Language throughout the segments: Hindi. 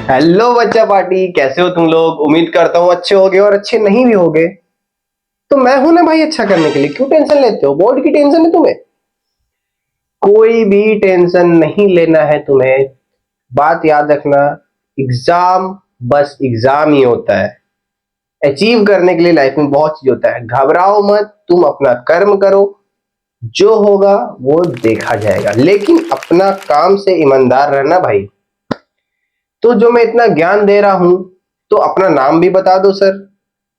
हेलो बच्चा पार्टी, कैसे हो तुम लोग। उम्मीद करता हूँ अच्छे होगे और अच्छे नहीं भी होगे। तो मैं हूं ना भाई अच्छा करने के लिए, क्यों टेंशन लेते हो। बोर्ड की टेंशन है तुम्हें, कोई भी टेंशन नहीं लेना है तुम्हें। बात याद रखना, एग्जाम बस एग्जाम ही होता है। अचीव करने के लिए लाइफ में बहुत चीज होता है। घबराओ मत, तुम अपना कर्म करो, जो होगा वो देखा जाएगा। लेकिन अपना काम से ईमानदार रहना भाई। तो जो मैं इतना ज्ञान दे रहा हूं, तो अपना नाम भी बता दो सर।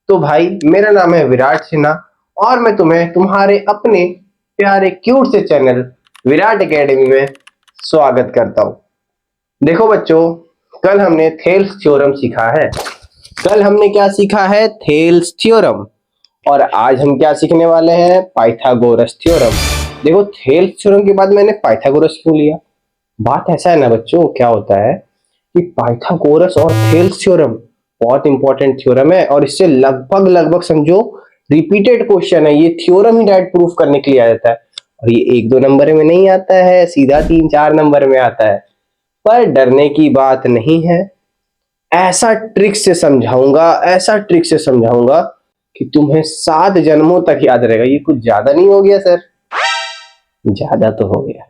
तो भाई मेरा नाम है विराट सिन्हा, और मैं तुम्हें तुम्हारे अपने प्यारे क्यूट से चैनल विराट एकेडमी में स्वागत करता हूं। देखो बच्चों, कल हमने थेल्स थ्योरम सीखा है। कल हमने क्या सीखा है? Thales theorem. और आज हम क्या सीखने वाले हैं? Pythagoras theorem. देखो, थेल्स थ्योरम के बाद मैंने पाइथागोरस क्यों लिया? बात ऐसा है ना बच्चों, क्या होता है कि पाइथागोरस और थेल्स थ्योरम बहुत इंपॉर्टेंट थ्योरम है, और इससे लगभग लगभग समझो रिपीटेड क्वेश्चन है। ये थ्योरम ही डायरेक्ट प्रूफ करने के लिए आ जाता है, और ये एक दो नंबर में नहीं आता है, सीधा तीन चार नंबर में आता है। पर डरने की बात नहीं है। ऐसा ट्रिक से समझाऊंगा, ऐसा ट्रिक से समझाऊंगा कि तुम्हें 7 जन्मों तक याद रहेगा। ये कुछ ज्यादा नहीं हो गया सर? ज्यादा तो हो गया,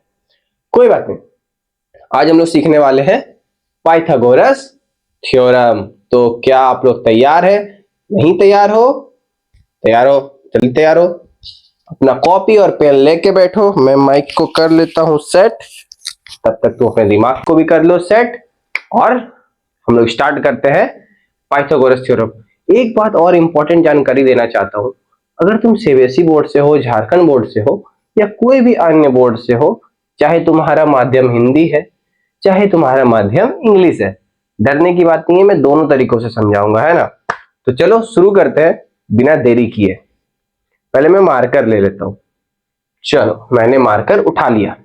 कोई बात नहीं। आज हम लोग सीखने वाले हैं पाइथागोरस थ्योरम। तो क्या आप लोग तैयार हैं? नहीं तैयार हो? तैयार हो? जल्दी तैयार हो। अपना कॉपी और पेन लेके बैठो। मैं माइक को कर लेता हूं सेट, तब तक तुम अपने दिमाग को भी कर लो सेट, और हम लोग स्टार्ट करते हैं पाइथागोरस थ्योरम। एक बात और इंपॉर्टेंट जानकारी देना चाहता हूं। अगर तुम सीबीएसई बोर्ड से हो, झारखंड बोर्ड से हो, या कोई भी अन्य बोर्ड से हो, चाहे तुम्हारा माध्यम हिंदी है, चाहे तुम्हारा माध्यम इंग्लिश है, डरने की बात नहीं है। मैं दोनों तरीकों से समझाऊंगा, है ना। तो चलो शुरू करते हैं बिना देरी किए। पहले मैं मार्कर ले लेता हूं। चलो, मैंने मार्कर उठा लिया।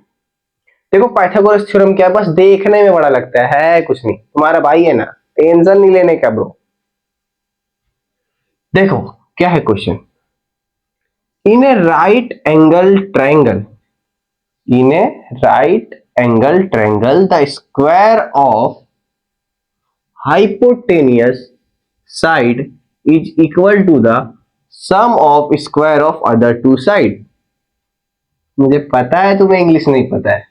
देखो, पाइथागोरस थ्योरम क्या है, बस देखने में बड़ा लगता है कुछ नहीं। तुम्हारा भाई है ना, टेंशन नहीं लेने का ब्रो। देखो क्या है question. In A right angle triangle, in A right angle triangle the square of hypotenuse side is equal to the sum of square of other two side। मुझे पता है तुम्हें इंग्लिश नहीं पता है,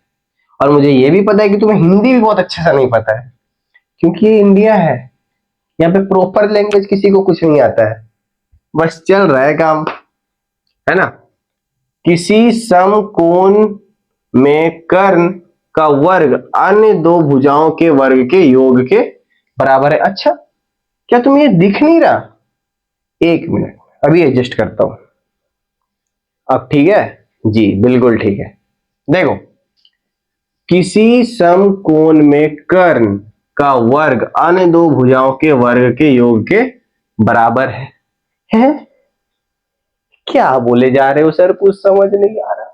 और मुझे ये भी पता है कि तुम्हें हिंदी भी बहुत अच्छे से नहीं पता है, क्योंकि ये इंडिया है। यहाँ पे प्रॉपर लैंग्वेज किसी को कुछ नहीं आता है, बस चल रहा है काम, है ना। किसी समकोण में कर्ण का वर्ग अन्य दो भुजाओं के वर्ग के योग के बराबर है। अच्छा, क्या तुम्हें ये दिख नहीं रहा? एक मिनट, अभी एडजस्ट करता हूं। अब ठीक है जी, बिल्कुल ठीक है। देखो, किसी समकोण में कर्ण का वर्ग अन्य दो भुजाओं के वर्ग के योग के बराबर है? क्या बोले जा रहे हो सर, कुछ समझ नहीं आ रहा।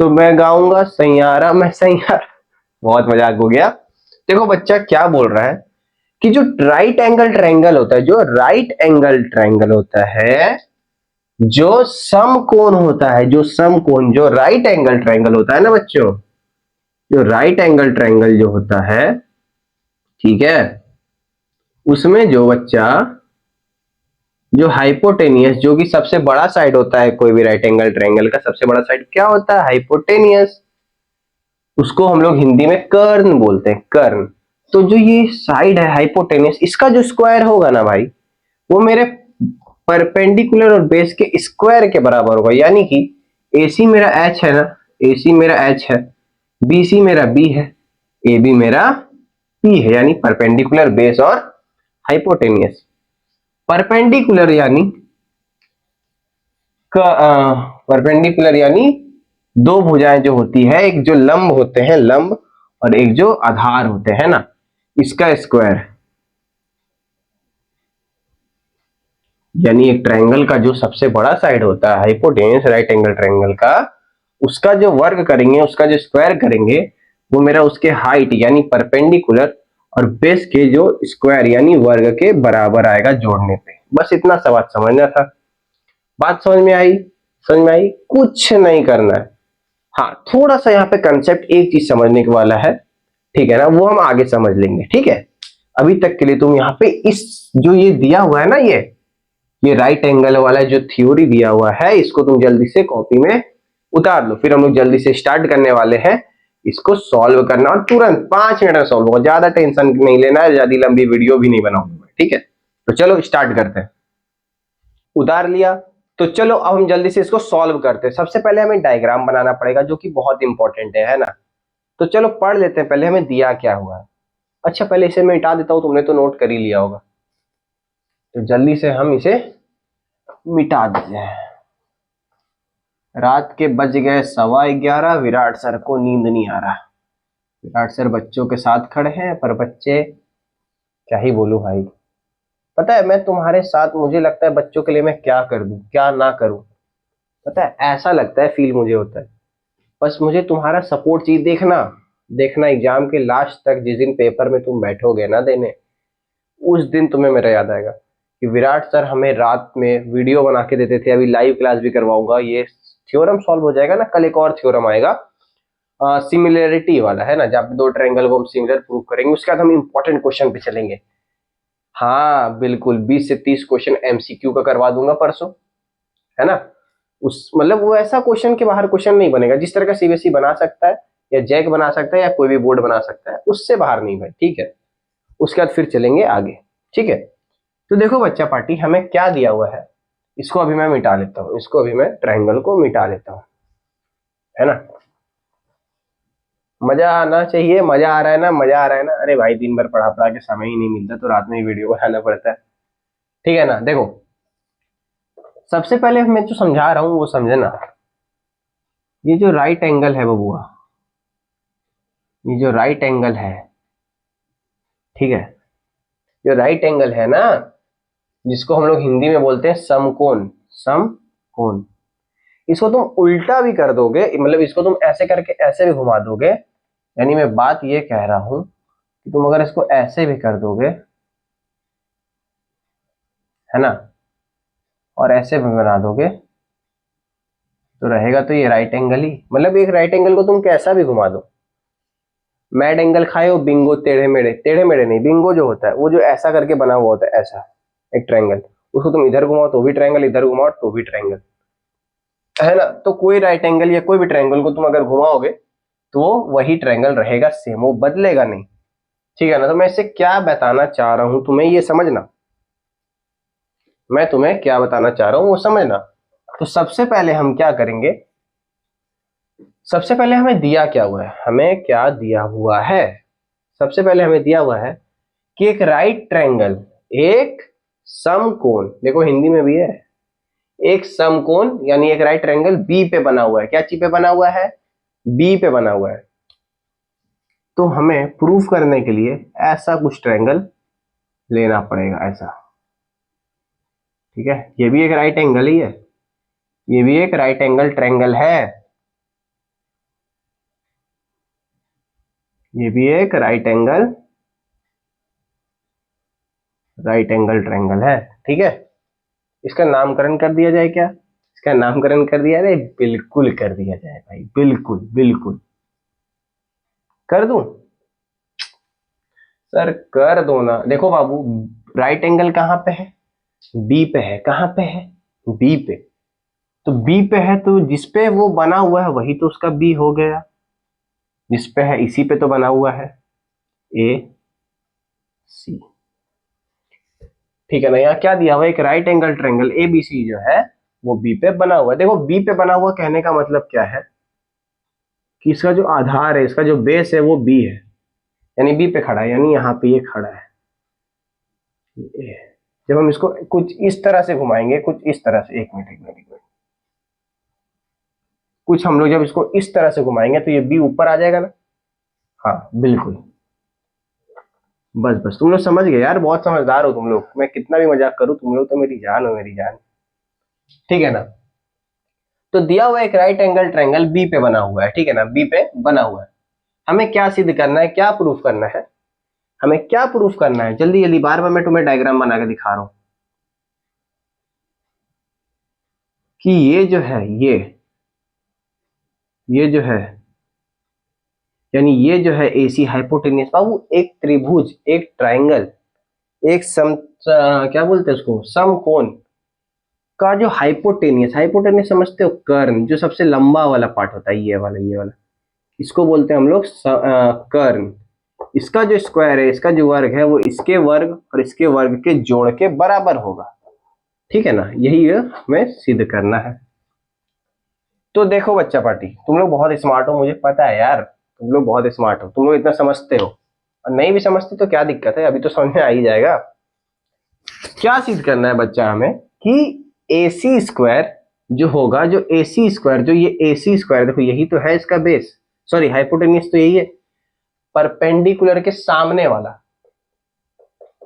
तो मैं गाऊंगा सैयारा मैं सैयारा। बहुत मजाक हो गया। देखो बच्चा क्या बोल रहा है कि जो राइट एंगल ट्रायंगल होता है, जो राइट एंगल ट्रायंगल होता है, जो समकोण होता है, जो समकोण, जो राइट एंगल ट्रायंगल होता है ना बच्चों, जो राइट एंगल ट्रायंगल जो होता है, ठीक है, उसमें जो बच्चा, जो हाइपोटेनियस, जो कि सबसे बड़ा साइड होता है, कोई भी राइट एंगल ट्रायंगल का सबसे बड़ा साइड क्या होता है? हाइपोटेनियस। उसको हम लोग हिंदी में कर्ण बोलते हैं, कर्ण। तो जो ये साइड है हाइपोटेनियस, इसका जो स्क्वायर होगा ना भाई, वो मेरे परपेंडिकुलर और बेस के स्क्वायर के बराबर होगा। यानी कि AC मेरा H है ना, AC मेरा H है, BC मेरा B है, AB मेरा P है, यानी परपेंडिकुलर, बेस और हाइपोटेनियस। परपेंडिकुलर यानी परपेंडिकुलर यानी दो भुजाएं जो होती है, एक जो लंब होते हैं, लंब, और एक जो आधार होते हैं ना, इसका स्क्वायर। यानी एक ट्रायंगल का जो सबसे बड़ा साइड होता है हाइपोटेन्यूस राइट एंगल ट्रायंगल का, उसका जो वर्ग करेंगे, उसका जो स्क्वायर करेंगे, वो मेरा उसके हाइट यानी परपेंडिकुलर और बेस के जो स्क्वायर यानी वर्ग के बराबर आएगा जोड़ने पे। बस इतना सा बात समझना था। बात समझ में आई? समझ में आई? कुछ नहीं करना है। हाँ, थोड़ा सा यहाँ पे कंसेप्ट एक चीज समझने के वाला है। ठीक है ना, वो हम आगे समझ लेंगे। ठीक है, अभी तक के लिए तुम यहाँ पे इस जो ये दिया हुआ है ना, ये राइट एंगल वाला जो थ्योरी दिया हुआ है, इसको तुम जल्दी से कॉपी में उतार लो। फिर हम लोग जल्दी से स्टार्ट करने वाले हैं इसको सॉल्व करना, और तुरंत 5 मिनट में सॉल्व होगा। ज्यादा टेंशन नहीं लेना है, ज्यादा लंबी वीडियो भी नहीं बनाऊंगा। ठीक है, तो चलो स्टार्ट करते हैं। उतार लिया, तो चलो अब हम जल्दी से इसको सॉल्व करते हैं। सबसे पहले हमें डायग्राम बनाना पड़ेगा, जो कि बहुत इंपॉर्टेंट है ना। तो चलो पढ़ लेते हैं, पहले हमें दिया क्या हुआ है। अच्छा, पहले इसे मैं मिटा देता हूं, तुमने तो नोट कर ही लिया होगा, तो जल्दी से हम इसे मिटा देते हैं। रात के बज गए 11:15, विराट सर को नींद नहीं आ रहा। विराट सर बच्चों के साथ खड़े हैं, पर बच्चे, क्या ही बोलूं भाई। पता है मैं तुम्हारे साथ, मुझे लगता है बच्चों के लिए मैं क्या कर दूं क्या ना करूं। पता है ऐसा लगता है, फील मुझे होता है। बस मुझे तुम्हारा सपोर्ट चाहिए। देखना देखना एग्जाम के लास्ट तक, जिस दिन पेपर में तुम बैठोगे ना देने, उस दिन तुम्हें मेरा याद आएगा कि विराट सर हमें रात में वीडियो बना के देते थे। अभी लाइव क्लास भी करवाऊंगा, ये थ्योरम सॉल्व हो जाएगा ना, कल एक और थ्योरम आएगा सिमिलरिटी वाला, है ना, जहाँ पे दो ट्रायंगल को हम सिमिलर प्रूव करेंगे। उसके बाद हम इंपॉर्टेंट क्वेश्चन पे चलेंगे। हाँ बिल्कुल, 20 से 30 क्वेश्चन एमसीक्यू का करवा दूंगा परसों, है ना। उस मतलब वो ऐसा क्वेश्चन के बाहर क्वेश्चन नहीं बनेगा, जिस तरह का सीबीएसई बना सकता है या जैक बना सकता है या कोई भी बोर्ड बना सकता है, उससे बाहर नहीं भाई। ठीक है, उसके बाद फिर चलेंगे आगे। ठीक है, तो देखो बच्चा पार्टी, हमें क्या दिया हुआ है, इसको अभी मैं मिटा लेता हूँ। इसको अभी मैं ट्रायंगल को मिटा लेता हूँ, है ना। मजा आना चाहिए, मजा आ रहा है ना, मजा आ रहा है ना। अरे भाई, दिन भर पढ़ा पढ़ा के समय ही नहीं मिलता, तो रात में ही वीडियो बनाना पड़ता है। ठीक है ना। देखो, सबसे पहले मैं जो समझा रहा हूँ वो समझे ना। ये जो राइट एंगल है बबुआ, ये जो राइट एंगल है, ठीक है, जो राइट एंगल है ना, जिसको हम लोग हिंदी में बोलते हैं समकोण, समकोण, इसको तुम उल्टा भी कर दोगे, मतलब इसको तुम ऐसे करके ऐसे भी घुमा दोगे। यानी मैं बात ये कह रहा हूं कि तुम अगर इसको ऐसे भी कर दोगे, है ना, और ऐसे भी बना दोगे, तो रहेगा तो ये राइट एंगल ही। मतलब एक राइट एंगल को तुम कैसा भी घुमा दो। मैड एंगल खाए हो, बिंगो, टेढ़े मेढ़े, टेढ़े मेढ़े नहीं, बिंगो जो होता है वो जो ऐसा करके बना हुआ होता है, ऐसा एक ट्रायंगल, उसको तुम इधर घुमाओ तो भी ट्रायंगल, इधर घुमाओ तो भी ट्रायंगल, है ना। तो कोई राइट एंगल या कोई भी ट्रायंगल को तुम अगर घुमाओगे तो वही ट्रायंगल रहेगा सेम, वो बदलेगा नहीं। ठीक है ना। तो मैं इससे क्या बताना चाह रहा हूं तुम्हें ये समझना, मैं तुम्हें क्या बताना चाह रहा हूं वो समझना। तो सबसे पहले हम क्या करेंगे, सबसे पहले हमें दिया क्या हुआ है, हमें क्या दिया हुआ है। सबसे पहले हमें दिया हुआ है कि एक राइट ट्रायंगल, एक समकोण, देखो हिंदी में भी है, एक समकोण यानी एक राइट ट्रायंगल बी पे बना हुआ है। क्या चीज पे बना हुआ है, बी पे बना हुआ है। तो हमें प्रूफ करने के लिए ऐसा कुछ ट्रायंगल लेना पड़ेगा, ऐसा। ठीक है, ये भी एक राइट एंगल ही है, ये भी एक राइट एंगल ट्रायंगल है, ये भी एक राइट एंगल ट्रायंगल है। ठीक है, इसका नामकरण कर दिया जाए क्या, इसका नामकरण कर दिया जाए, बिल्कुल कर दिया जाए भाई, बिल्कुल बिल्कुल कर दूं। सर कर दो ना। देखो बाबू, राइट एंगल कहां पे है, बी पे है। कहां पे है, बी पे। तो बी पे है तो जिसपे वो बना हुआ है वही तो उसका बी हो गया, जिसपे है इसी पे तो बना हुआ है ए सी। ठीक है ना। यहाँ क्या दिया हुआ है, एक right angle triangle A B C जो है वो बी पे बना हुआ है। देखो बी पे बना हुआ कहने का मतलब क्या है, कि इसका जो आधार है, इसका जो बेस है वो बी है, यानी बी पे खड़ा है, यानी यहाँ पे ये खड़ा है। जब हम इसको कुछ इस तरह से घुमाएंगे, कुछ इस तरह से, एक मिनट एक मिनट एक मिनट, कुछ हम लोग जब इसको इस तरह से घुमाएंगे तो ये बी ऊपर आ जाएगा ना। हाँ बिल्कुल, बस बस तुम लोग समझ गए यार, बहुत समझदार हो तुम लोग। मैं कितना भी मजाक करूं, तुम लोग तो मेरी जान हो, मेरी जान। ठीक है ना। तो दिया हुआ एक राइट एंगल ट्रायंगल बी पे बना हुआ है, ठीक है ना, बी पे बना हुआ है। हमें क्या सिद्ध करना है, क्या प्रूफ करना है, हमें क्या प्रूफ करना है, जल्दी जल्दी, बार बार मैं तुम्हें डायग्राम बना के दिखा रहा हूं कि ये जो है, ये जो है, यानी ये जो है AC हाइपोटेनियस बाबू, एक त्रिभुज, एक ट्राइंगल, एक क्या बोलते हैं उसको, समकोण का जो हाइपोटेनियस, हाइपोटेनियस समझते हो, कर्ण, जो सबसे लंबा वाला पार्ट होता है, ये वाला इसको बोलते हैं हम लोग कर्ण। इसका जो स्क्वायर है, इसका जो वर्ग है, वो इसके वर्ग और इसके वर्ग के जोड़ के बराबर होगा। ठीक है ना, यही हमें सिद्ध करना है। तो देखो बच्चा पार्टी, तुम लोग बहुत स्मार्ट हो, मुझे पता है यार, तुम लोग बहुत स्मार्ट हो, तुम लोग इतना समझते हो, और नहीं भी समझते तो क्या दिक्कत है, अभी तो समझ में आ ही जाएगा। क्या सिद्ध करना है बच्चा हमें, कि AC स्क्वायर जो होगा, जो AC स्क्वायर, जो ये AC स्क्वायर, देखो यही तो है इसका बेस, सॉरी हाइपोटेनियस तो यही है, परपेंडिकुलर के सामने वाला,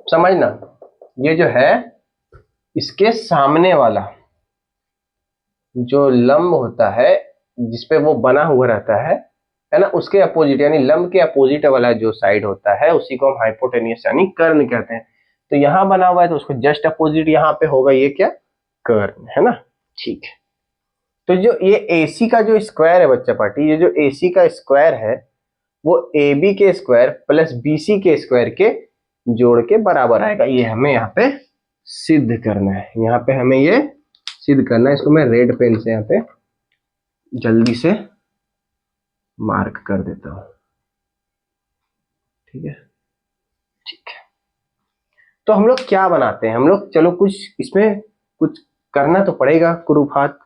समझना, ये जो है इसके सामने वाला जो लंब होता है, जिसपे वो बना हुआ रहता है ना, उसके अपोजिट, यानी लंब के अपोजिट वाला जो साइड होता है, उसी को हम हाइपोटेनियस यानी कर्ण कहते हैं। तो यहां बना हुआ है तो उसको जस्ट अपोजिट यहाँ पे होगा, ये क्या, कर्ण, है ना। ठीक है, तो जो ये AC का जो स्क्वायर है बच्चा पार्टी, ये जो AC का स्क्वायर है, वो AB के स्क्वायर प्लस BC के स्क्वायर के जोड़ के बराबर आएगा। ये हमें यहाँ पे सिद्ध करना है, यहाँ पे हमें ये सिद्ध करना है। इसको मैं रेड पेन से यहाँ पे जल्दी से मार्क कर देता हूं। ठीक है, ठीक है, तो हम लोग क्या बनाते हैं, हम लोग, चलो कुछ इसमें कुछ करना तो पड़ेगा कुरूपात,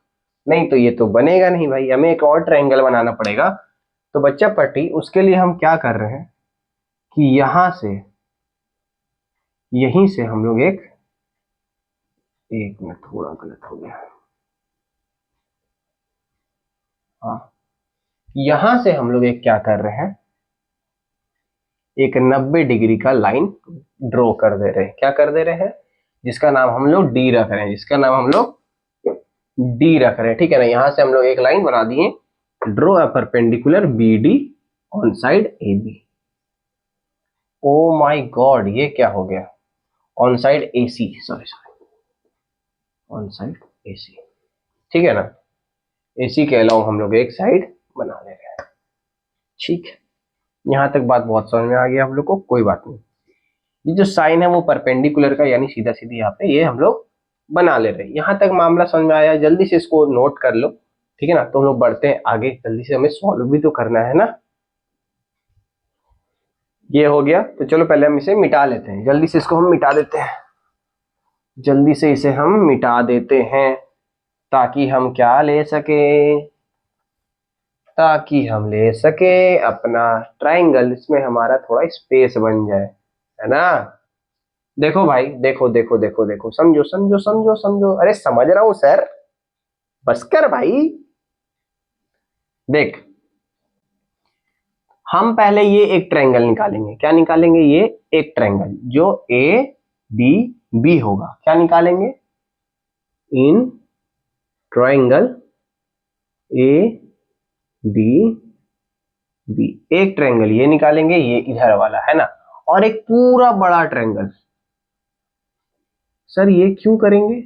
नहीं तो ये तो बनेगा नहीं भाई, हमें एक और ट्रायंगल बनाना पड़ेगा। तो बच्चा पट्टी, उसके लिए हम क्या कर रहे हैं कि यहां से, यहीं से हम लोग एक मिनट, थोड़ा गलत हो गया, हाँ, यहां से हम लोग एक क्या कर रहे हैं, एक 90 डिग्री का लाइन ड्रॉ कर दे रहे हैं। क्या कर दे रहे हैं, जिसका नाम हम लोग D रख रहे हैं, जिसका नाम हम लोग D रख रहे हैं। ठीक है ना, यहां से हम लोग एक लाइन बना दिए, draw a perpendicular BD on side AB। Oh my God, ये क्या हो गया, on side AC, sorry on side AC। ठीक है ना, AC के अलावा हम लोग एक साइड बना ले रहे हैं। ठीक है, यहां तक बात बहुत समझ में आ गया हम लोग को, कोई बात नहीं। ये जो साइन है वो परपेंडिकुलर का, यानी सीधा सीधी यहाँ पे ये हम लोग बना ले रहे हैं। यहां तक मामला समझ में आया, जल्दी से इसको नोट कर लो। ठीक है ना, तो हम लोग बढ़ते हैं आगे, जल्दी से हमें सॉल्व भी तो करना है ना। ये हो गया, तो चलो पहले हम इसे मिटा लेते हैं, जल्दी से इसको हम मिटा देते हैं, जल्दी से इसे हम मिटा देते हैं, ताकि हम क्या ले सके, ताकि हम ले सके अपना ट्राइंगल, इसमें हमारा थोड़ा स्पेस बन जाए, है ना। देखो भाई, देखो देखो देखो देखो, समझो समझो समझो समझो, अरे समझ रहा हूं सर, बस कर भाई। देख, हम पहले ये एक ट्रायंगल निकालेंगे, क्या निकालेंगे, ये एक ट्रायंगल जो ADB होगा, क्या निकालेंगे, इन ट्रायंगल ADB, एक ट्रायंगल ये निकालेंगे, ये इधर वाला है ना, और एक पूरा बड़ा ट्रायंगल। सर ये क्यों करेंगे,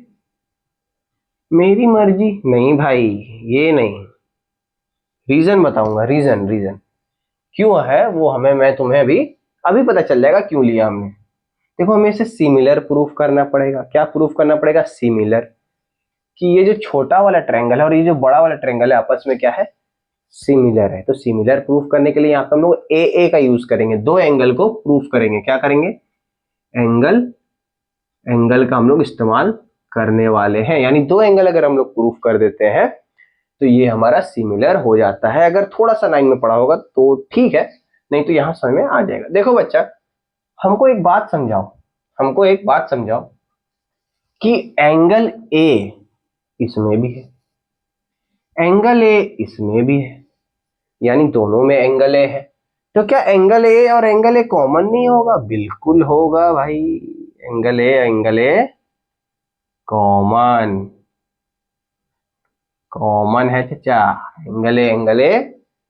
मेरी मर्जी, नहीं भाई, ये नहीं, रीजन बताऊंगा, रीजन रीजन क्यों है वो हमें, मैं तुम्हें अभी अभी पता चल जाएगा क्यों लिया हमने। देखो, हमें इसे सिमिलर प्रूफ करना पड़ेगा। क्या प्रूफ करना पड़ेगा, सिमिलर, कि ये जो छोटा वाला ट्रायंगल है और ये जो बड़ा वाला ट्रायंगल है, आपस में क्या है, सिमिलर है। तो सिमिलर प्रूफ करने के लिए यहाँ पे हम लोग ए का यूज करेंगे, दो एंगल को प्रूफ करेंगे। क्या करेंगे, एंगल, एंगल का हम लोग इस्तेमाल करने वाले हैं, यानी दो एंगल अगर हम लोग प्रूफ कर देते हैं तो ये हमारा सिमिलर हो जाता है। अगर थोड़ा सा लाइन में पड़ा होगा तो ठीक है, नहीं तो यहां समझ में आ जाएगा। देखो बच्चा, हमको एक बात समझाओ, हमको एक बात समझाओ कि एंगल ए इसमें भी है, एंगल ए इसमें भी है, यानी दोनों में एंगल ए है, तो क्या एंगल ए और एंगल ए कॉमन नहीं होगा, बिल्कुल होगा भाई, एंगल ए कॉमन, कॉमन है चाचा, एंगल ए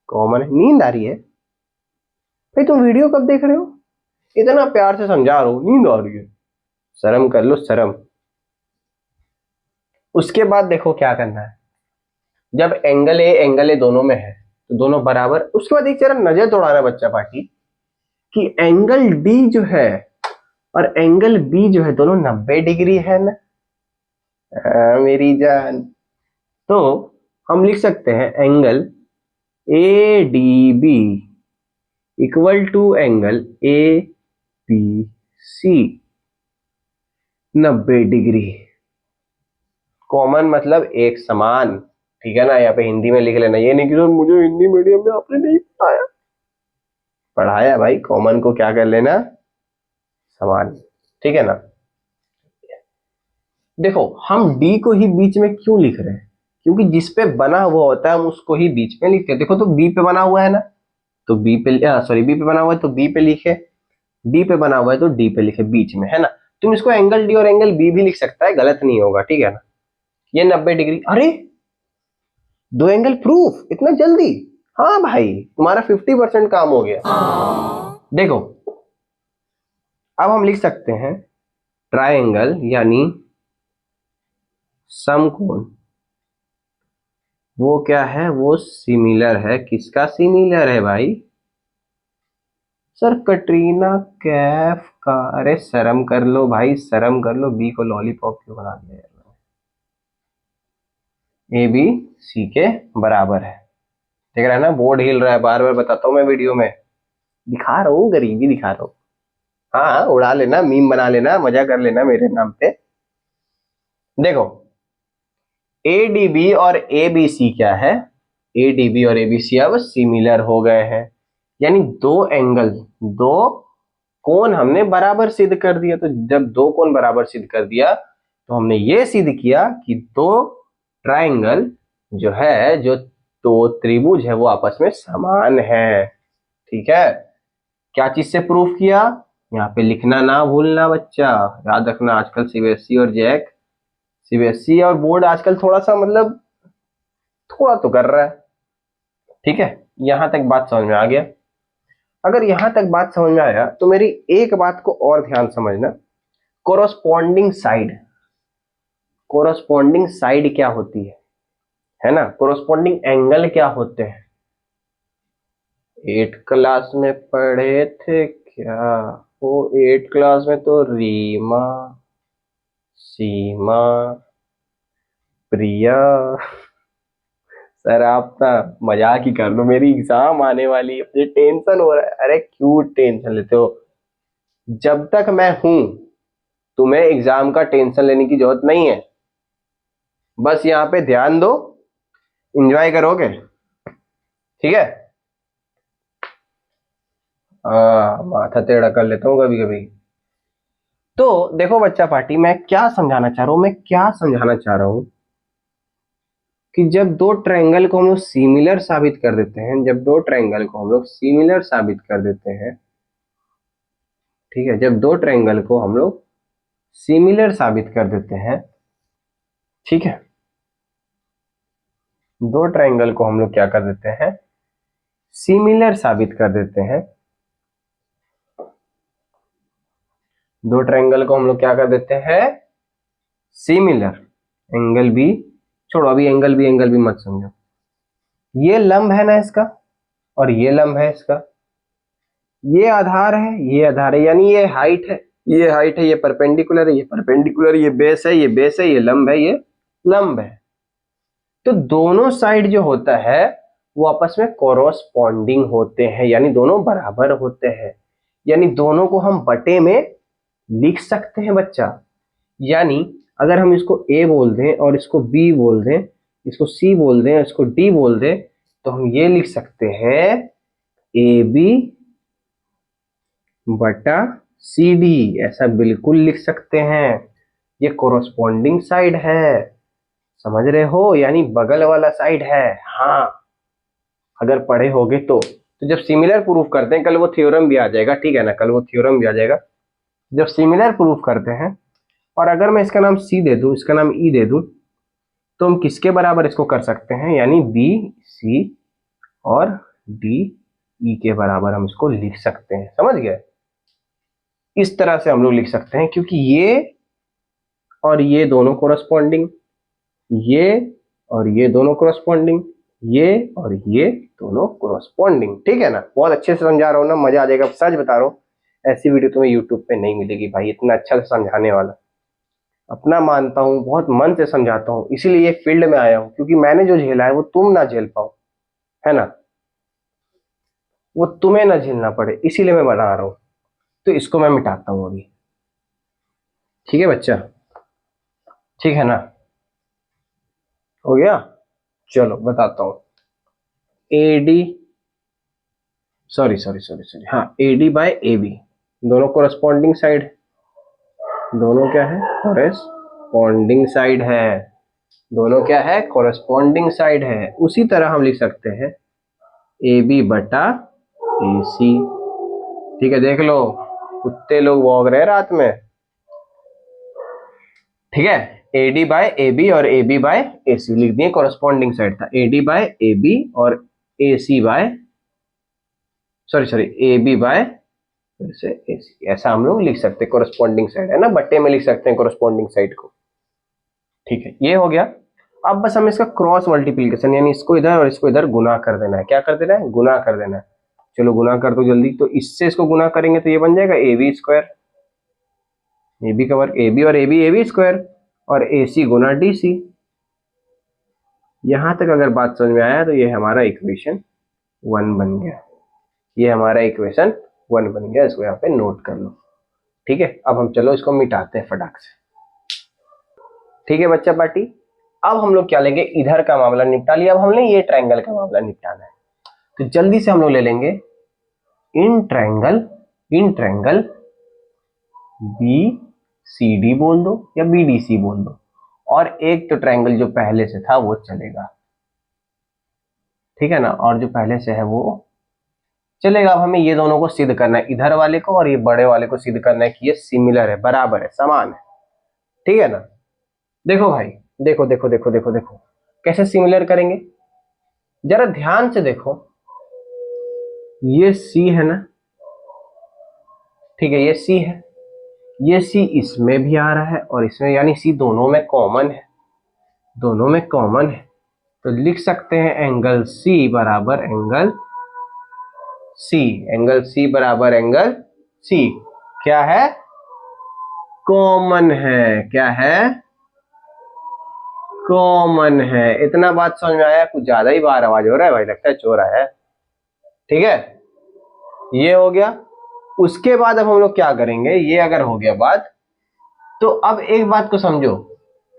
कॉमन है। नींद आ रही है भाई, तुम वीडियो कब देख रहे हो, इतना प्यार से समझा रहा हूं, नींद आ रही है, शर्म कर लो शर्म। उसके बाद देखो क्या करना है, जब एंगल ए दोनों में है तो दोनों बराबर। उसके बाद एक जरा नजर दौड़ाना बच्चा पार्टी कि एंगल डी जो है और एंगल बी जो है दोनों 90 डिग्री है ना। मेरी जान, तो हम लिख सकते हैं angle A D B equal to angle A B C 90 degree. Common मतलब एक समान, ठीक है ना। यहाँ पे हिंदी में लिख लेना, ये नहीं कि सर मुझे हिंदी मीडियम में आपने नहीं पढ़ाया। पढ़ाया भाई, कॉमन को क्या कर लेना, समान, ठीक है ना। देखो हम डी को ही बीच में क्यों लिख रहे हैं, क्योंकि जिस पे बना हुआ होता है हम उसको ही बीच में लिखते हैं। देखो तो बी पे बना हुआ है ना, तो बी पे, सॉरी बी पे बना हुआ है तो बी पे लिखे, डी पे बना हुआ है तो डी पे लिखे, बीच में है ना। तुम इसको एंगल डी और एंगल बी भी लिख सकता है, गलत नहीं होगा, ठीक है ना। ये 90 डिग्री, अरे दो एंगल प्रूफ इतना जल्दी। हाँ भाई तुम्हारा 50% काम हो गया। देखो अब हम लिख सकते हैं ट्रायंगल यानी समकोण, वो क्या है, वो सिमिलर है। किसका सिमिलर है भाई, सर कटरीना कैफ का। अरे शर्म कर लो भाई, शर्म कर लो, बी को लॉलीपॉप क्यों बना दिया यार। ए बी सी के बराबर है, देख रहा है ना, बोर्ड हिल रहा है, बार बार बताता हूं मैं वीडियो में, दिखा रहा हूँ, गरीबी दिखा रहा हूँ। हाँ उड़ा लेना, मीम बना लेना, मजा कर लेना मेरे नाम पे। देखो ए डी बी और ए बी सी क्या है, ए डी बी और ए बी सी अब सिमिलर हो गए हैं, यानी दो एंगल, दो कोण हमने बराबर सिद्ध कर दिया। तो जब दो कोण बराबर सिद्ध कर दिया तो हमने ये सिद्ध किया कि दो ट्रायंगल जो है, जो दो त्रिभुज है वो आपस में समान है, ठीक है। क्या चीज से प्रूफ किया, यहाँ पे लिखना ना भूलना बच्चा, याद रखना। आजकल सीबीएसई और जैक, सीबीएसई और बोर्ड आजकल थोड़ा सा मतलब थोड़ा तो कर रहा है, ठीक है। यहां तक बात समझ में आ गया। अगर यहां तक बात समझ में आया तो मेरी एक बात को और ध्यान समझना, कोरोस्पोंडिंग साइड। कोरोस्पोंडिंग साइड क्या होती है ना। कोरोस्पोंडिंग एंगल क्या होते हैं, 8 क्लास में पढ़े थे क्या वो, 8 क्लास में तो रीमा, सीमा, प्रिया, सर आप ना मजाक ही कर लो, मेरी एग्जाम आने वाली है, मुझे टेंशन हो रहा है। अरे क्यों टेंशन लेते हो, जब तक मैं हूं तुम्हें एग्जाम का टेंशन लेने की जरूरत नहीं है। बस यहाँ पे ध्यान दो, एंजॉय करोगे, ठीक है। माथा टेढ़ा कर लेता हूँ कभी कभी। तो देखो बच्चा पार्टी, मैं क्या समझाना चाह रहा हूं, मैं क्या समझाना चाह रहा हूं कि जब दो ट्रायंगल को हम लोग सिमिलर साबित कर देते हैं, जब दो ट्रायंगल को हम लोग सिमिलर साबित कर देते हैं, ठीक है, जब दो ट्रायंगल को हम लोग सिमिलर साबित कर देते हैं, ठीक है, दो ट्रायंगल को हम लोग क्या कर देते हैं, सिमिलर साबित कर देते हैं। दो ट्रायंगल को हम लोग क्या कर देते हैं, सिमिलर। एंगल बी छोड़ो, अभी एंगल भी मत समझो। ये लंब है ना इसका, और ये लंब है इसका, ये आधार है, ये आधार है, यानी ये हाइट है, ये हाइट है, ये परपेंडिकुलर है, ये परपेंडिकुलर, ये बेस है, ये बेस है, ये लंब है, ये लंब है। तो दोनों साइड जो होता है वो आपस में कोरोस्पोंडिंग होते हैं, यानी दोनों बराबर होते हैं, यानी दोनों को हम बटे में लिख सकते हैं बच्चा। यानी अगर हम इसको ए बोल दें और इसको बी बोल दें, इसको सी बोल दें और इसको डी बोल दें, तो हम ये लिख सकते हैं ए बी बटा सी डी, ऐसा बिल्कुल लिख सकते हैं। ये कोरोस्पोंडिंग साइड है, समझ रहे हो, यानी बगल वाला साइड है। हाँ अगर पढ़े होगे तो जब सिमिलर प्रूफ करते हैं, कल वो थ्योरम भी आ जाएगा, ठीक है ना, कल वो थ्योरम भी आ जाएगा। जब सिमिलर प्रूफ करते हैं और अगर मैं इसका नाम सी दे दूं, इसका नाम ई दे दूं, तो हम किसके बराबर इसको कर सकते हैं, यानी बी सी और डी ई के बराबर हम इसको लिख सकते हैं, समझ गए। इस तरह से हम लोग लिख सकते हैं, क्योंकि ये और ये दोनों कोरस्पॉन्डिंग, ये और ये दोनों कोरस्पॉन्डिंग, ये और ये दोनों कोरस्पॉन्डिंग, ठीक है ना। बहुत अच्छे से समझा रहा हूँ ना, मजा आ जाएगा, सच बता रहा हूँ। ऐसी वीडियो तुम्हें यूट्यूब पे नहीं मिलेगी भाई, इतना अच्छा से समझाने वाला। अपना मानता हूँ, बहुत मन से समझाता हूँ, इसीलिए ये फील्ड में आया हूँ, क्योंकि मैंने जो झेला है वो तुम ना झेल पाओ, है ना, वो तुम्हें ना झेलना पड़े, इसीलिए मैं बना रहा हूँ। तो इसको मैं मिटाता हूँ अभी, ठीक है बच्चा, ठीक है ना, हो गया। चलो बताता हूँ। ए डी, सॉरी, हाँ, A D by A B, दोनों कोरस्पॉन्डिंग साइड, दोनों क्या है, कोरस्पॉन्डिंग साइड है, दोनों क्या है, कोरस्पॉन्डिंग साइड है। उसी तरह हम लिख सकते हैं ए बी बटा ए सी, ठीक है। देख लो, कुत्ते लोग भौंक रहे हैं रात में, ठीक है। A D by A B और ए बी बाय ए सी लिख दिए, कोरस्पॉन्डिंग साइड था A D by A B और A C by, sorry A B by फिर से ए सी, ऐसा हम लोग लिख सकते हैं। कोरस्पॉन्डिंग साइड है ना, बट्टे में लिख सकते हैं कोरस्पॉन्डिंग साइड को, ठीक है, ये हो गया। अब बस हमें इसका क्रॉस मल्टीप्लीकेशन, यानी इसको इधर और इसको इधर गुना कर देना है। क्या कर देना है, गुना कर देना है। चलो गुना कर दो जल्दी। तो इससे इसको गुना करेंगे तो ये बन जाएगा A B square, A B का वर्ग, ए बी और ए बी स्क्वायर, और A C Guna D C. यहां तक अगर बात समझ में आया तो ये हमारा इक्वेशन 1 बन गया, ये हमारा इक्वेशन 1 बन गया। इसको यहाँ पे नोट कर लो, ठीक है। अब हम चलो इसको मिटाते हैं फटाक से, ठीक है बच्चा पार्टी। अब हम लोग क्या लेंगे, इधर का मामला निपटा लिया, अब हमने ये ट्रायंगल का मामला निपटाना है। तो जल्दी से हम लोग ले लेंगे in triangle B C D बोल दो या बी डी सी बोल दो, और एक तो ट्रायंगल जो पहले से था वो चलेगा, ठीक है ना, और जो पहले से है वो चलेगा। अब हमें ये दोनों को सिद्ध करना है, इधर वाले को और ये बड़े वाले को सिद्ध करना है कि ये सिमिलर है, बराबर है, समान है, ठीक है ना। देखो भाई, देखो कैसे सिमिलर करेंगे, जरा ध्यान से देखो। ये सी है ना, ठीक है, ये सी है, ये सी इसमें भी आ रहा है और इसमें, यानी सी दोनों में कॉमन है, दोनों में कॉमन है। तो लिख सकते हैं एंगल सी बराबर एंगल सी, एंगल सी बराबर एंगल सी क्या है, कॉमन है, क्या है, कॉमन है। इतना बात समझ में आया, कुछ ज्यादा ही बाहर आवाज हो रहा है भाई, लगता है चोर है, ठीक है। ये हो गया। उसके बाद अब हम लोग क्या करेंगे, ये अगर हो गया बात, तो अब एक बात को समझो,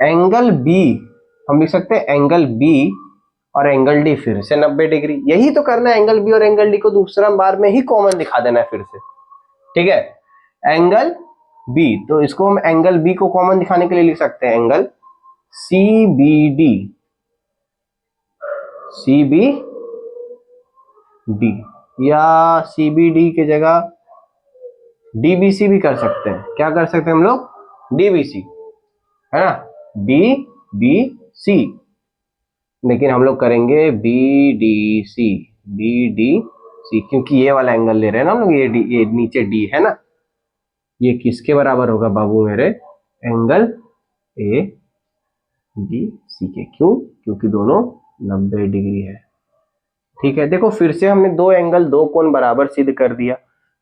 एंगल बी हम लिख सकते हैं एंगल बी और एंगल डी फिर से 90 डिग्री, यही तो करना है। एंगल बी और एंगल डी को दूसरा बार में ही कॉमन दिखा देना है फिर से, ठीक है। एंगल बी, तो इसको हम एंगल बी को कॉमन दिखाने के लिए लिख सकते हैं angle C B D, C B D, या सी बी डी की जगह डीबीसी भी कर सकते हैं। क्या कर सकते हैं हम लोग, डीबीसी, है ना, डी बी सी, लेकिन हम लोग करेंगे B D C, B D C, क्योंकि ये वाला एंगल ले रहे हैं ना हम लोग, ये नीचे डी है ना, ये किसके बराबर होगा बाबू मेरे, एंगल ए बी सी के। क्यों, क्योंकि दोनों 90 डिग्री है, ठीक है। देखो फिर से हमने दो एंगल, दो कोण बराबर सिद्ध कर दिया,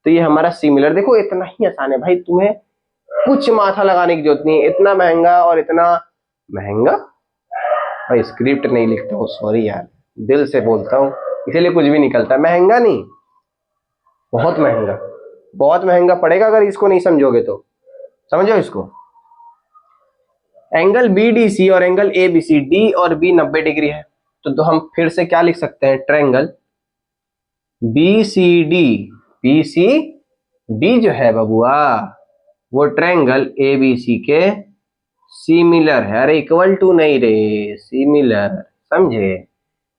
तो ये हमारा सिमिलर। देखो इतना ही आसान है भाई, तुम्हें कुछ माथा लगाने की जरूरत नहीं है। इतना महंगा और इतना महंगा, भाई स्क्रिप्ट नहीं लिखता हूँ, सॉरी यार, दिल से बोलता हूँ, इसीलिए कुछ भी निकलता है। महंगा नहीं, बहुत महंगा, बहुत महंगा पड़ेगा अगर इसको नहीं समझोगे तो। समझो इसको, एंगल बी डी सी और angle A B C, D और बी 90 डिग्री है, तो हम फिर से क्या लिख सकते हैं, triangle B C D, B C D जो है बबुआ, वो ट्रायंगल ए बी सी के सिमिलर है। अरे इक्वल टू नहीं रे, सिमिलर, समझे।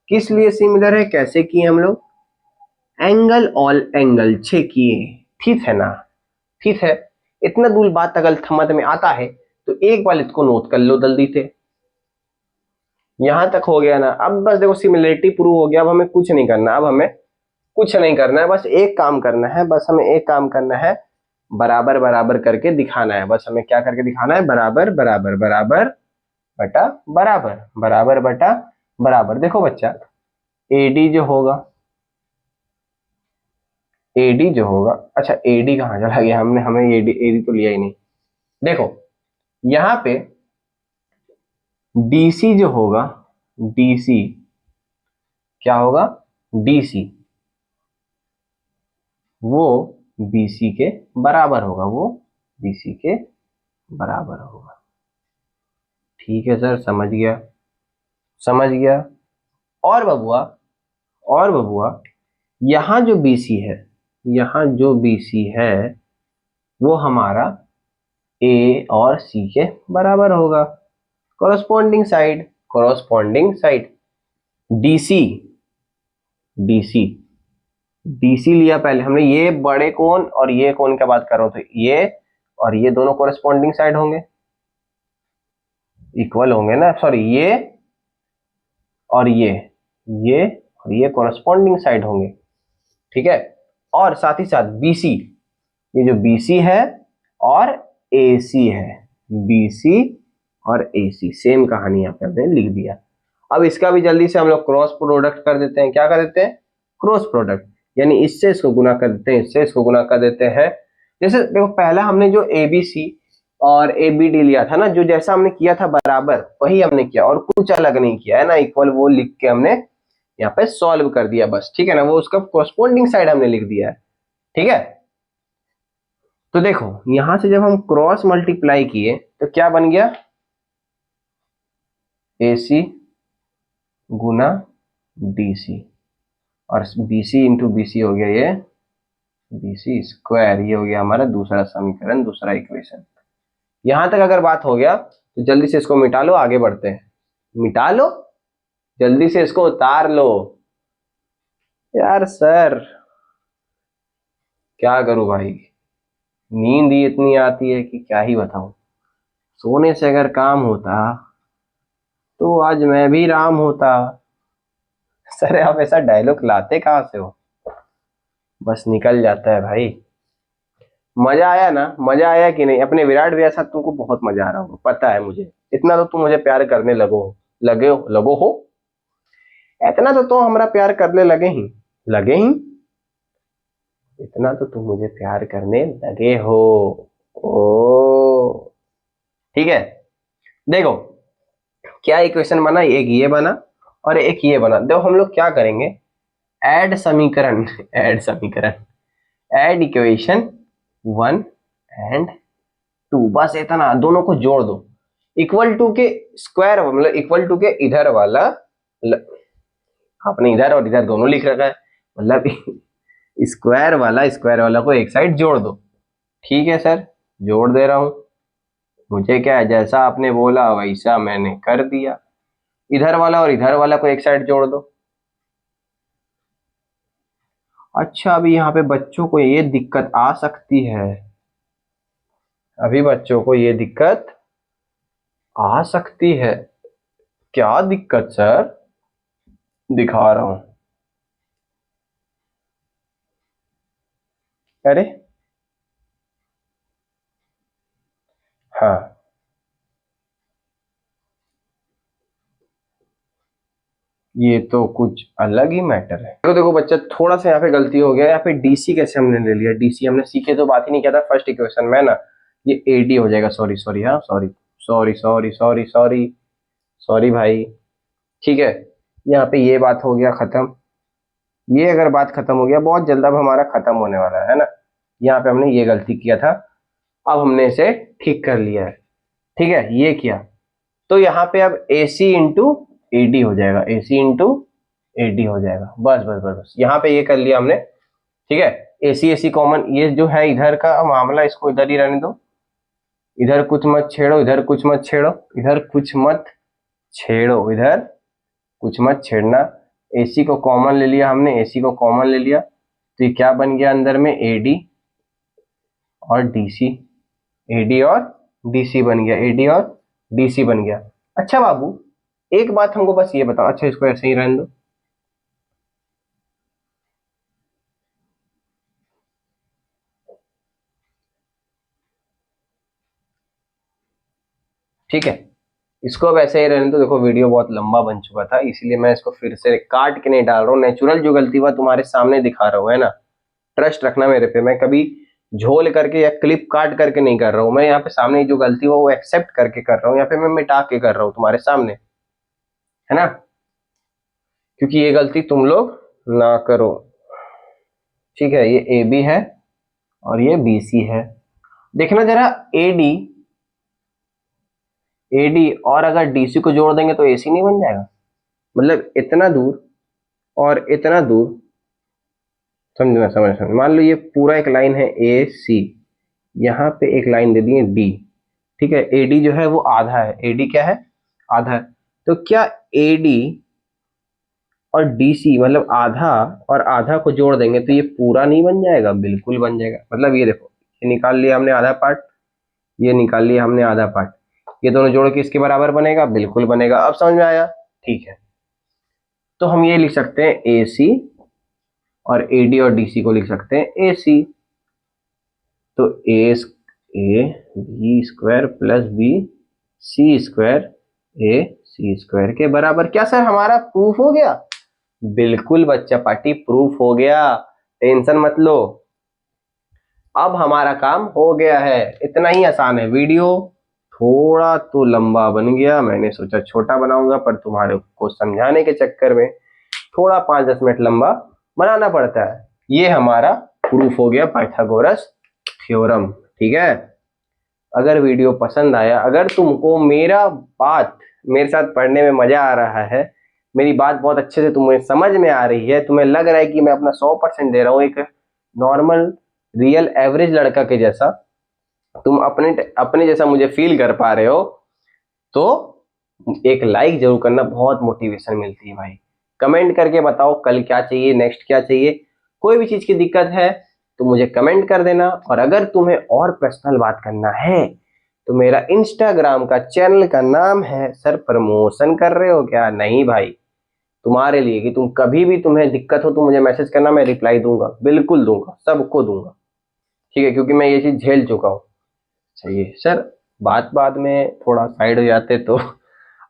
किस लिए सिमिलर है, कैसे किए हम लोग, एंगल ऑल एंगल 6 किए, ठीक है ना, ठीक है। इतना दूर बात अगर समझ में आता है तो एक बार इसको नोट कर लो जल्दी से। यहां तक हो गया ना। अब बस देखो सिमिलरिटी प्रूव हो गया, अब हमें कुछ नहीं करना, अब हमें कुछ नहीं करना है, बस एक काम करना है, बस हमें एक काम करना है, बराबर बराबर करके दिखाना है। बस हमें क्या करके दिखाना है, बराबर बराबर, बराबर बटा बराबर, बराबर बटा बराबर। देखो बच्चा, एडी जो होगा, एडी जो होगा, अच्छा एडी कहाँ चला गया, हमने हमें एडी एडी तो लिया ही नहीं। देखो यहां पे डीसी जो होगा, डीसी क्या होगा, डीसी वो बीसी के बराबर होगा, वो बीसी के बराबर होगा। ठीक है सर, समझ गया, समझ गया। और बबुआ, और बबुआ, यहां जो बीसी है, यहां जो बीसी है वो हमारा ए और सी के बराबर होगा। Corresponding side, corresponding side, DC, DC, DC लिया पहले हमने, ये बड़े कोण और ये कोण की बात कर रहा हूं, तो ये और ये दोनों कॉरस्पॉन्डिंग साइड होंगे, इक्वल होंगे ना, सॉरी ये और ये और ये कॉरस्पॉन्डिंग साइड होंगे। ठीक है, और साथ ही साथ बीसी, ये जो बीसी है और एसी है, बीसी और एसी सेम कहानी यहाँ पे हमने लिख दिया। अब इसका भी जल्दी से हम लोग क्रॉस प्रोडक्ट कर देते हैं। क्या कर देते हैं, क्रॉस प्रोडक्ट, यानी इससे इसको गुना कर देते हैं, इससे इसको गुना कर देते हैं। जैसे देखो पहला हमने जो एबीसी और एबीडी लिया था ना, जो जैसा हमने किया था बराबर वही हमने किया और कुछ अलग नहीं किया है ना, इक्वल वो लिख के हमने यहाँ पे सॉल्व कर दिया बस। ठीक है ना, वो उसका कॉरस्पॉन्डिंग साइड हमने लिख दिया है। ठीक है, तो देखो यहां से जब हम क्रॉस मल्टीप्लाई किए तो क्या बन गया, AC गुना DC, और BC इंटू BC हो गया ये BC स्क्वायर, ये हो गया हमारा दूसरा समीकरण, दूसरा इक्वेशन। यहां तक अगर बात हो गया तो जल्दी से इसको मिटा लो, आगे बढ़ते हैं। मिटा लो, जल्दी से इसको उतार लो। यार सर क्या करूं भाई, नींद ही इतनी आती है कि क्या ही बताऊं। सोने से अगर काम होता तो आज मैं भी राम होता। सर आप ऐसा डायलॉग लाते कहाँ से हो, बस निकल जाता है भाई। मजा आया ना, मजा आया कि नहीं, अपने विराट भैया साथ तुमको बहुत मजा आ रहा होगा, पता है मुझे। इतना तो तुम मुझे प्यार करने लगो हो, इतना तो तुम हमारा प्यार करने लगे ही, इतना तो तुम मुझे प्यार करने लगे हो। ओ ठीक है, देखो क्या इक्वेशन बना, एक ये बना और एक ये बना। देखो हम लोग क्या करेंगे, ऐड समीकरण, ऐड समीकरण, ऐड इक्वेशन 1 और 2, बस इतना, दोनों को जोड़ दो। इक्वल टू के स्क्वायर, मतलब इक्वल टू के इधर वाला, आपने इधर और इधर दोनों लिख रखा है, मतलब स्क्वायर वाला को एक साइड जोड़ दो। ठीक है सर, जोड़ दे रहा हूं, मुझे क्या है, जैसा आपने बोला वैसा मैंने कर दिया। इधर वाला और इधर वाला को एक साइड जोड़ दो। अच्छा अभी यहाँ पे बच्चों को ये दिक्कत आ सकती है, अभी बच्चों को ये दिक्कत आ सकती है। क्या दिक्कत सर, दिखा रहा हूं। अरे हाँ, ये तो कुछ अलग ही मैटर है। देखो देखो बच्चा, थोड़ा सा यहाँ पे गलती हो गया, यहाँ पे डीसी कैसे हमने ले लिया, डीसी हमने सीखे तो बात ही नहीं किया था फर्स्ट इक्वेशन में ना, ये एडी हो जाएगा, सॉरी सॉरी, हाँ sorry sorry sorry sorry sorry sorry भाई। ठीक है, यहाँ पे ये बात हो गया खत्म, ये अगर बात खत्म हो गया, बहुत जल्द अब हमारा खत्म होने वाला है ना। यहाँ पे हमने ये गलती किया था, अब हमने इसे ठीक कर लिया है। ठीक है, ये किया तो यहाँ पे अब AC इंटू एडी हो जाएगा, AC इंटू एडी हो जाएगा, बस बस बस बस, यहाँ पे ये कर लिया हमने। ठीक है, AC AC कॉमन, ये जो है इधर का मामला, इसको इधर ही रहने दो, इधर कुछ मत छेड़ो, इधर कुछ मत छेड़ो, इधर कुछ मत छेड़ो, इधर कुछ मत छेड़ना। AC को कॉमन ले लिया हमने, AC को कॉमन ले लिया तो ये क्या बन गया अंदर में, AD और DC, AD और DC बन गया, AD और DC बन गया। अच्छा बाबू एक बात हमको बस ये बताओ, अच्छा इसको ऐसे ही रहने दो, ठीक है। इसको अब ऐसे ही रहने दो। देखो वीडियो बहुत लंबा बन चुका था, इसीलिए मैं इसको फिर से काट के नहीं डाल रहा हूँ। नेचुरल जो गलती हुआ तुम्हारे सामने दिखा रहा हूँ, है ना। ट्रस्ट रखना मेरे पे, मैं कभी झोल करके या क्लिप काट करके नहीं कर रहा हूँ। मैं यहाँ पे सामने जो गलती हुआ वो एक्सेप्ट करके कर रहा हूँ, यहाँ पे मैं मिटा के कर रहा हूँ तुम्हारे सामने, है ना। क्योंकि ये गलती तुम लोग ना करो, ठीक है। ये ए बी है और ये बी सी है। देखना जरा, एडी एडी और अगर डीसी को जोड़ देंगे तो एसी नहीं बन जाएगा। मतलब इतना दूर और इतना दूर, समझना, समझ मान लो ये पूरा एक लाइन है ए सी, यहाँ पे एक लाइन दे दी है डी, ठीक है। एडी जो है वो आधा है, एडी क्या है, आधा है। तो क्या एडी और डीसी मतलब आधा और आधा को जोड़ देंगे तो ये पूरा नहीं बन जाएगा? बिल्कुल बन जाएगा। मतलब ये देखो, ये निकाल लिया हमने आधा पार्ट, ये निकाल लिया हमने आधा पार्ट, ये दोनों जोड़ के इसके बराबर बनेगा, बिल्कुल बनेगा। अब समझ में आया, ठीक है। तो हम ये लिख सकते हैं ए सी, और एडी और डीसी को लिख सकते हैं ए सी। तो A B square plus B C square A C square के बराबर। क्या सर हमारा प्रूफ हो गया? बिल्कुल बच्चा पार्टी, प्रूफ हो गया, टेंशन मत लो। अब हमारा काम हो गया है, इतना ही आसान है। वीडियो थोड़ा तो लंबा बन गया, मैंने सोचा छोटा बनाऊंगा, पर तुम्हारे को समझाने के चक्कर में थोड़ा 5-10 मिनट लंबा बनाना पड़ता है। ये हमारा प्रूफ हो गया पाइथागोरस थ्योरम, ठीक है। अगर वीडियो पसंद आया, अगर तुमको मेरा बात मेरे साथ पढ़ने में मजा आ रहा है, मेरी बात बहुत अच्छे से तुम्हें समझ में आ रही है, तुम्हें लग रहा है कि मैं अपना 100% दे रहा हूँ एक नॉर्मल रियल एवरेज लड़का के जैसा, तुम अपने अपने जैसा मुझे फील कर पा रहे हो, तो एक लाइक जरूर करना, बहुत मोटिवेशन मिलती है भाई। कमेंट करके बताओ कल क्या चाहिए, नेक्स्ट क्या चाहिए। कोई भी चीज की दिक्कत है तो मुझे कमेंट कर देना। और अगर तुम्हें और पर्सनल बात करना है तो मेरा इंस्टाग्राम का चैनल का नाम है, सर प्रमोशन कर रहे हो क्या? नहीं भाई, तुम्हारे लिए कि तुम कभी भी तुम्हें दिक्कत हो तो मुझे मैसेज करना, मैं रिप्लाई दूंगा, बिल्कुल दूंगा, सबको दूंगा, ठीक है। क्योंकि मैं ये चीज झेल चुका हूँ। सही है सर, बात बात में थोड़ा साइड हो जाते तो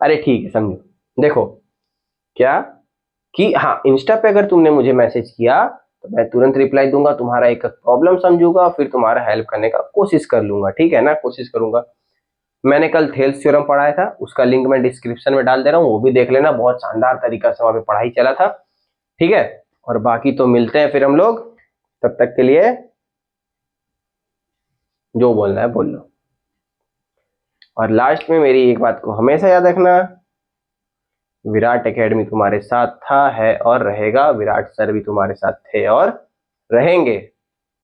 अरे ठीक है, समझो। देखो क्या कि हाँ, इंस्टा पे अगर तुमने मुझे मैसेज किया तो मैं तुरंत रिप्लाई दूंगा, तुम्हारा एक प्रॉब्लम समझूंगा, फिर तुम्हारा हेल्प करने का कोशिश कर लूंगा, ठीक है ना, कोशिश करूंगा। मैंने कल थेल्स थ्योरम पढ़ाया था, उसका लिंक मैं डिस्क्रिप्शन में डाल दे रहा हूँ, वो भी देख लेना, बहुत शानदार तरीका से वहां पे पढ़ाई चला था, ठीक है। और बाकी तो मिलते हैं फिर हम लोग, तब तक के लिए जो बोलना है बोल लो। और लास्ट में मेरी एक बात को हमेशा याद रखना, विराट एकेडमी तुम्हारे साथ था, है और रहेगा। विराट सर भी तुम्हारे साथ थे और रहेंगे।